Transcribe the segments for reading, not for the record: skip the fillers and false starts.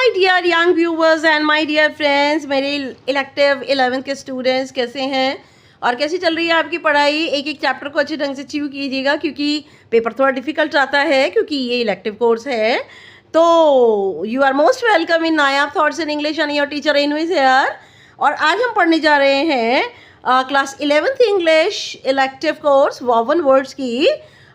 My dear young viewers and my dear friends, मेरे elective 11th के students कैसे हैं और कैसी चल रही है आपकी पढ़ाई। एक एक चैप्टर को अच्छे ढंग से अचीव कीजिएगा क्योंकि पेपर थोड़ा डिफिकल्ट आता है क्योंकि ये इलेक्टिव कोर्स है। तो you are most welcome in नायाब thoughts in English and your teacher इनविज हियर। और आज हम पढ़ने जा रहे हैं class 11th English elective course woven words की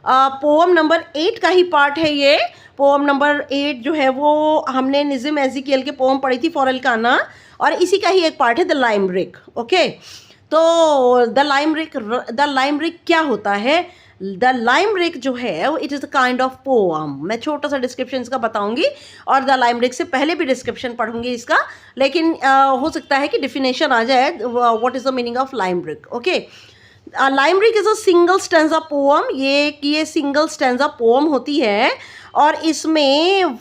पोएम नंबर 8 का ही पार्ट है। ये पोएम नंबर 8 जो है वो हमने निज़म एज़ेकियल के पोएम पढ़ी थी फॉर एल्काना, और इसी का ही एक पार्ट है द लाइमरिक। ओके, तो द लाइमरिक क्या होता है? द लाइमरिक जो है वो it is a kind of poem. मैं छोटा सा डिस्क्रिप्शन इसका बताऊंगी और द लाइमरिक से पहले भी डिस्क्रिप्शन पढ़ूंगी इसका, लेकिन हो सकता है कि डिफिनेशन आ जाए what is the meaning of लाइमरिक। Okay, लाइमरिक is a single stanza poem. ये सिंगल स्टैंजा पोएम होती है और इसमें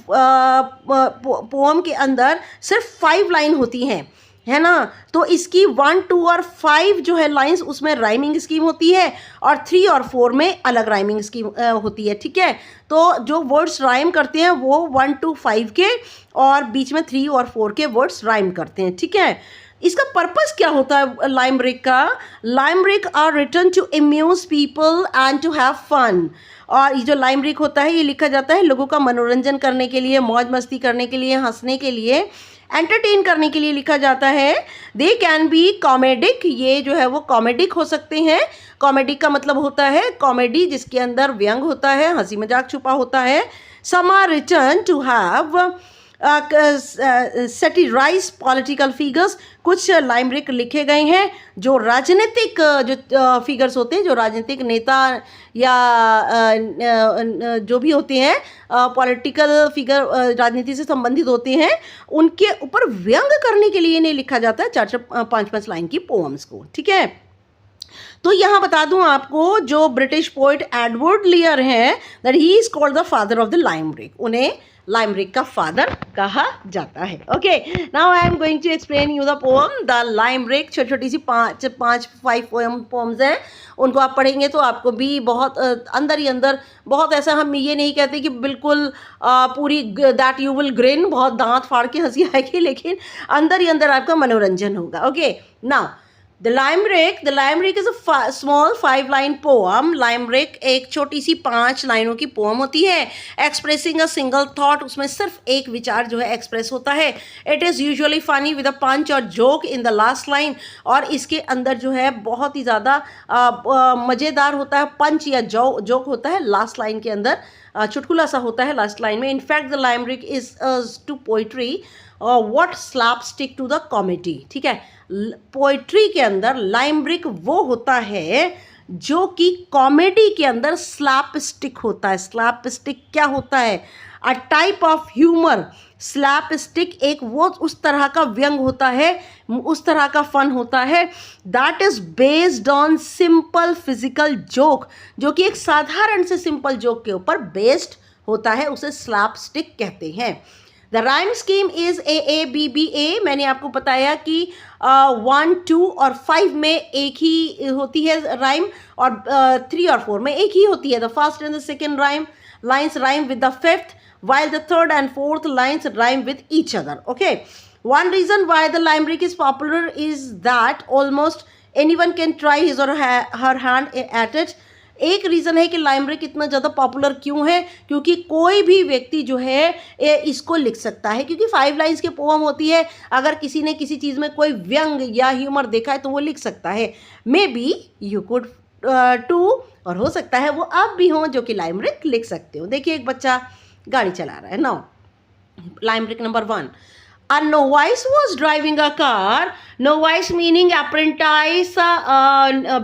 पोएम के अंदर सिर्फ 5 लाइन होती हैं, है ना। तो इसकी 1, 2 और 5 जो है लाइंस उसमें राइमिंग स्कीम होती है और 3 और 4 में अलग राइमिंग स्कीम होती है। ठीक है, तो जो वर्ड्स राइम करते हैं वो 1, 2, 5 के और बीच में 3 और 4 के वर्ड्स राइम करते हैं। ठीक है, इसका पर्पस क्या होता है लाइमरिक का? Limerick are written to amuse people and to have fun. और ये जो लाइमरिक होता है ये लिखा जाता है लोगों का मनोरंजन करने के लिए, मौज मस्ती करने के लिए, हंसने के लिए, एंटरटेन करने के लिए लिखा जाता है। दे कैन बी कॉमेडिक, ये जो है वो कॉमेडिक हो सकते हैं। कॉमेडिक का मतलब होता है कॉमेडी जिसके अंदर व्यंग होता है, हंसी मजाक छुपा होता है। Some are written to have satirize political figures. कुछ लाइमरिक लिखे गए हैं जो राजनीतिक जो फिगर्स होते हैं, जो राजनीतिक नेता या जो भी होते हैं पॉलिटिकल फिगर राजनीति से संबंधित होते हैं, उनके ऊपर व्यंग करने के लिए नहीं लिखा जाता है 4-4, 5-5 लाइन की पोएम्स को। ठीक है, तो यहाँ बता दूं आपको जो ब्रिटिश पोइट एडवर्ड लेयर हैं that he is called the father of the limerick. उन्हें लाइमरिक का फादर कहा जाता है। Okay, now I am going to explain you the poem the limerick. छोटी छोटी सी 5 पोएम्स हैं, उनको आप पढ़ेंगे तो आपको भी बहुत अंदर ही अंदर बहुत ऐसा, हम ये नहीं कहते कि बिल्कुल पूरी दैट यू विल ग्रिन, बहुत दांत फाड़ के हंसी आएगी, लेकिन अंदर ही अंदर आपका मनोरंजन होगा। Okay, now The Limerick is a small 5-line poem. Limerick एक छोटी सी 5 लाइनों की पोएम होती है। Expressing a single thought, उसमें सिर्फ एक विचार जो है एक्सप्रेस होता है। It is usually funny with a punch और joke in the last line, और इसके अंदर जो है बहुत ही ज़्यादा मज़ेदार होता है, पंच या जोक होता है लास्ट लाइन के अंदर, चुटकुला सा होता है लास्ट लाइन में। In fact the limerick is to poetry what slapstick to the comedy. ठीक है, पोइट्री के अंदर लाइमरिक वो होता है जो कि कॉमेडी के अंदर स्लैपस्टिक होता है। स्लैपस्टिक क्या होता है? A type of humour. Slapstick एक वो उस तरह का व्यंग होता है, उस तरह का फन होता है that is based on simple physical joke, जो कि एक साधारण से सिंपल जोक के ऊपर बेस्ड होता है, उसे स्लैपस्टिक कहते हैं। The rhyme scheme is AABBA। मैंने आपको बताया कि 1, 2 और 5 में एक ही होती है राइम, और 3 और 4 में एक ही होती है। The first and the second lines rhyme with the fifth, while the third and fourth lines rhyme with each other. Okay, one reason why the limerick is popular is that almost anyone can try his or her hand at it. एक reason है कि लाइमरिक इतना ज़्यादा popular क्यों है, क्योंकि कोई भी व्यक्ति जो है इसको लिख सकता है, क्योंकि 5 लाइन्स की पोएम होती है। अगर किसी ने किसी चीज़ में कोई व्यंग या ह्यूमर देखा है तो वो लिख सकता है। Maybe you could too, और हो सकता है वो आप भी हों जो कि लाइमरिक लिख सकते हो। देखिए एक बच्चा गाड़ी चला रहा है। Now लाइमरिक number 1, a novice was driving a car. Novice meaning apprentice,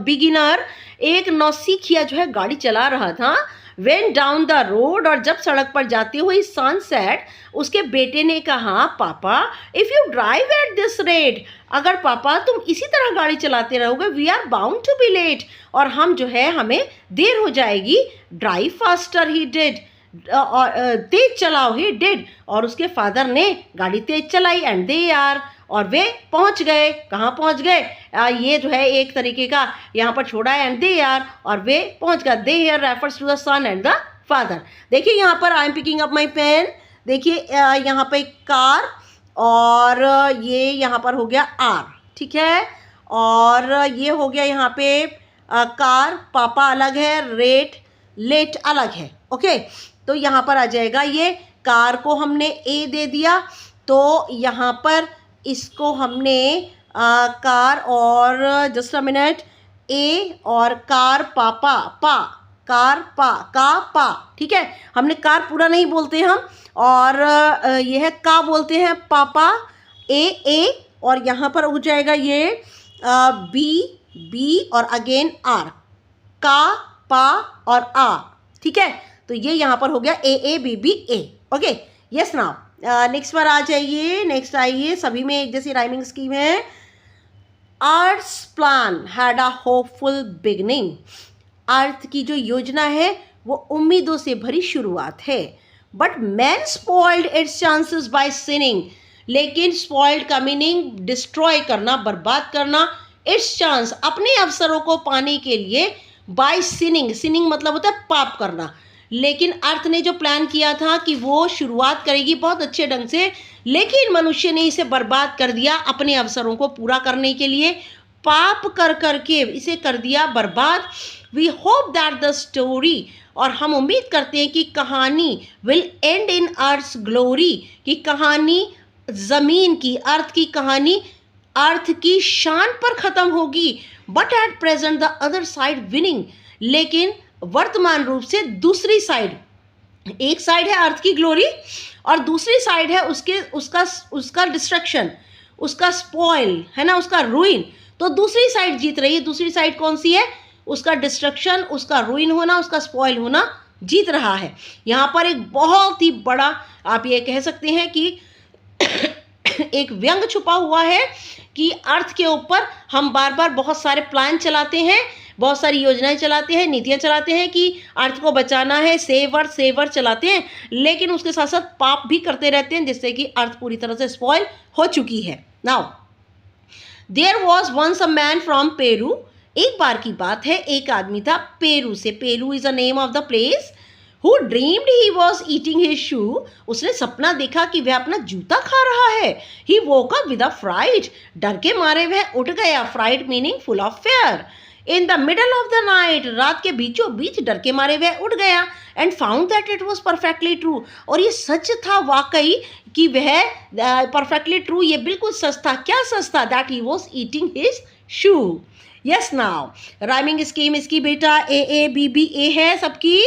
beginner। एक नौसिखिया जो है गाड़ी चला रहा था। Went down the road, और जब सड़क पर जाते हुए सनसेट, उसके बेटे ने कहा, पापा if you drive at this rate, अगर पापा तुम इसी तरह गाड़ी चलाते रहोगे, we are bound to be late, और हम जो है हमें देर हो जाएगी। Drive faster, he did, और तेज चलाओ, ही डिड, और उसके फादर ने गाड़ी तेज चलाई, एंड दे आर, और वे पहुंच गए। कहाँ पहुंच गए? ये जो है एक तरीके का यहाँ पर छोड़ा है, एंड दे आर, और वे पहुंच गए। They here refers to the sun and the father. देखिए यहाँ पर I am picking up my pen, देखिए यहाँ पे कार और ये यहाँ पर हो गया आर, ठीक है, और ये हो गया यहाँ पे कार, पापा अलग है, लेट अलग है। ओके, तो यहाँ पर आ जाएगा ये कार को हमने ए दे दिया, तो यहाँ पर इसको हमने कार और जस्ट अ मिनट ए और कार पापा कार पा, ठीक है, हमने कार पूरा नहीं बोलते हम, और ये है का बोलते हैं पापा, ए और यहाँ पर हो जाएगा ये बी और अगेन आर, का पा और आ, ठीक है, तो ये यहाँ पर हो गया A B A. Okay, yes now next पर आ जाइए, नेक्स्ट आइए, सभी में एक जैसी राइमिंग स्कीम है। Earth's plan had a hopeful beginning, earth की जो योजना है वो उम्मीदों से भरी शुरुआत है, but man spoiled its chances by sinning, लेकिन स्पॉइल्ड का मीनिंग डिस्ट्रॉय करना, बर्बाद करना, इट्स चांस अपने अवसरों को पाने के लिए, बाय सिनिंग मतलब होता है पाप करना, लेकिन अर्थ ने जो प्लान किया था कि वो शुरुआत करेगी बहुत अच्छे ढंग से, लेकिन मनुष्य ने इसे बर्बाद कर दिया अपने अवसरों को पूरा करने के लिए, पाप कर करके इसे कर दिया बर्बाद। We hope that the story, और हम उम्मीद करते हैं कि कहानी will end in earth's glory, कि कहानी ज़मीन की, अर्थ की कहानी अर्थ की शान पर ख़त्म होगी, but at present the other side winning, लेकिन वर्तमान रूप से दूसरी साइड, एक साइड है अर्थ की ग्लोरी और दूसरी साइड है उसका डिस्ट्रक्शन, उसका स्पॉइल है ना, उसका रूइन, तो दूसरी साइड जीत रही है। दूसरी साइड कौन सी है? उसका डिस्ट्रक्शन, उसका रूइन होना, उसका स्पॉइल होना जीत रहा है। यहाँ पर एक बहुत ही बड़ा आप ये कह सकते हैं कि एक व्यंग छुपा हुआ है कि अर्थ के ऊपर हम बार बार बहुत सारे प्लान चलाते हैं, बहुत सारी योजनाएं चलाते हैं, नीतियां चलाते हैं कि अर्थ को बचाना है, सेवर चलाते हैं, लेकिन उसके साथ साथ पाप भी करते रहते हैं जिससे कि अर्थ पूरी तरह से स्पॉइल हो चुकी है। Now there was once a man from Peru, एक बार की बात है, एक आदमी था पेरू से, Peru is a name of the place, who dreamed he was eating his shoe, उसने सपना देखा कि वह अपना जूता खा रहा है। He woke up with a fright, डर के मारे वह उठ गया, fright meaning full of fear, in the middle of the night, रात के बीचों बीच डर के मारे वह उठ गया, and found that it was perfectly true, और ये सच था वाकई कि वह परफेक्टली ट्रू, ये बिल्कुल सच था। क्या सच था? That he was eating his shoe. Yes, now rhyming scheme इसकी बेटा ए बी बी ए है सबकी।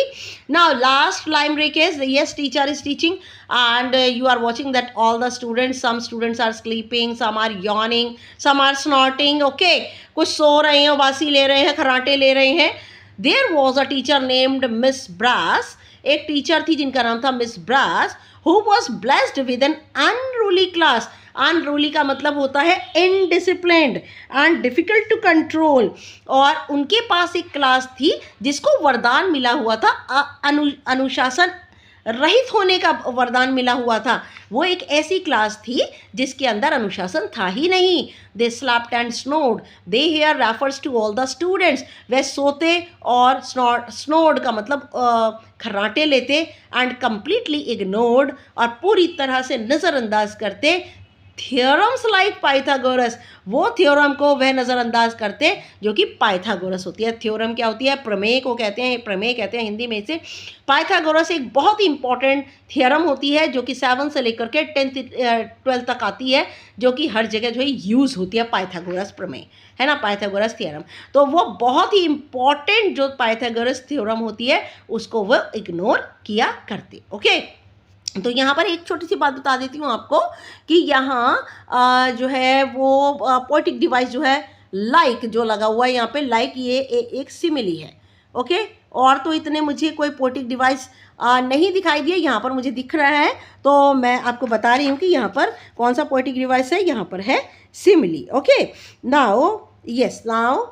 Now last limerick is, yes, teacher is teaching and you are watching that all the students, some students are sleeping, some are yawning, some are snorting, okay, कुछ सो रहे हैं, वासी ले रहे हैं, खराटे ले रहे हैं। There was a teacher named Miss Brass, एक टीचर थी जिनका नाम था Miss Brass, who was blessed with an unruly class, unruly का मतलब होता है indisciplined and difficult to control, और उनके पास एक क्लास थी जिसको वरदान मिला हुआ था, अनुशासन रहित होने का वरदान मिला हुआ था। वो एक ऐसी क्लास थी जिसके अंदर अनुशासन था ही नहीं। They slapped and snored, they here refers to all the students, वे सोते और स्नोड का मतलब खर्राटे लेते, एंड कम्प्लीटली इग्नोर्ड, और पूरी तरह से नज़रअंदाज करते थियोरम्स लाइक पाइथागोरस, वो थ्योरम को वह नज़रअंदाज करते जो कि पाइथागोरस होती है। थ्योरम क्या होती है? प्रमेय को कहते हैं, प्रमेय कहते हैं हिंदी में इसे। पाइथागोरस एक बहुत ही इंपॉर्टेंट थ्योरम होती है जो कि 7 से लेकर के 12 तक आती है, जो कि हर जगह जो है यूज़ होती है, पाइथागोरस प्रमेय है ना, पाइथागोरस थ्योरम। तो वो बहुत ही इंपॉर्टेंट जो पाइथागोरस थ्योरम होती है उसको वो इग्नोर किया करते। ओके, तो यहाँ पर एक छोटी सी बात बता देती हूँ आपको कि यहाँ जो है वो पोएटिक डिवाइस जो है लाइक जो लगा हुआ है यहाँ पे, लाइक ये एक सिमिली है। ओके, और तो इतने मुझे कोई पोएटिक डिवाइस नहीं दिखाई दिए, यहाँ पर मुझे दिख रहा है, तो मैं आपको बता रही हूँ कि यहाँ पर कौन सा पोएटिक डिवाइस है। यहाँ पर है simile. Okay, now yes, now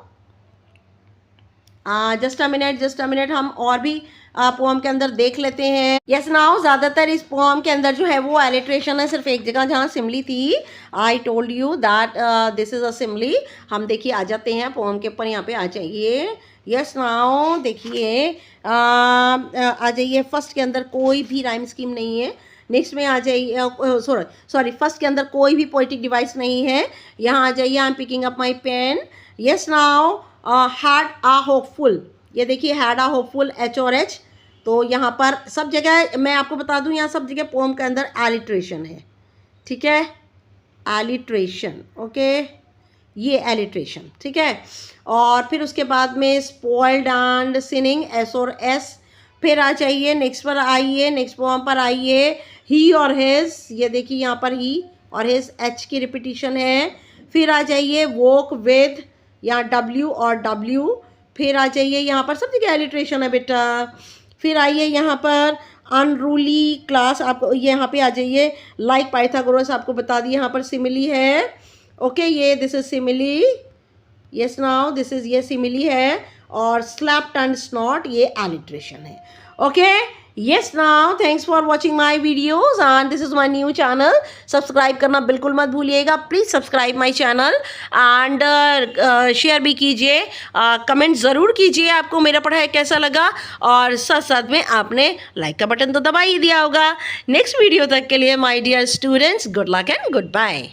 just a minute, हम और भी पोम के अंदर देख लेते हैं। यस, नाउ ज़्यादातर इस पोम के अंदर जो है वो एलिट्रेशन है, सिर्फ एक जगह जहाँ सिमली थी। I told you that this is a simile. हम देखिए आ जाते हैं पोम के ऊपर, यहाँ पे आ जाइए। यस, नाउ देखिए आ जाइए, फर्स्ट के अंदर कोई भी राइम स्कीम नहीं है, नेक्स्ट में आ जाइए, सॉरी फर्स्ट के अंदर कोई भी पोइटिक डिवाइस नहीं है। यहाँ आ जाइए, I am picking up my pen. Yes now had a hopeful, ये देखिए हैड आ होपफुल, एच और एच। तो यहाँ पर सब जगह मैं आपको बता दूँ, यहाँ सब जगह पोम के अंदर एलिट्रेशन है, ठीक है, एलिट्रेशन, ओके, ये एलिट्रेशन, ठीक है। और फिर उसके बाद में स्पॉइल्ड एंड सिनिंग, एस और एस। फिर आ जाइए नेक्स्ट पर आइए, नेक्स्ट पोम पर आइए, ही और हिज, ये देखिए यहाँ पर ही और हिज, एच की रिपीटिशन है। फिर आ जाइए वॉक विद, यहाँ डब्ल्यू और डब्ल्यू। फिर आ जाइए यहाँ पर सब जगह एलिट्रेशन है बेटा। फिर आइए यहाँ पर अनरूली क्लास, आपको यहाँ पे आ जाइए, लाइक पाइथागोरस आपको बता दिए, यहाँ पर सिमिली है, ओके, ये this is simile, yes now this is, ये सिमिली है। और स्लैप्ड एंड स्नॉट, ये एलिट्रेशन है, okay. Yes now thanks for watching my videos and this is my new channel. Subscribe करना बिल्कुल मत भूलिएगा, please subscribe my channel and share भी कीजिए, कमेंट ज़रूर कीजिए आपको मेरा पढ़ाई कैसा लगा, और साथ साथ में आपने लाइक का बटन तो दबा ही दिया होगा। नेक्स्ट वीडियो तक के लिए my dear students, good luck and good bye.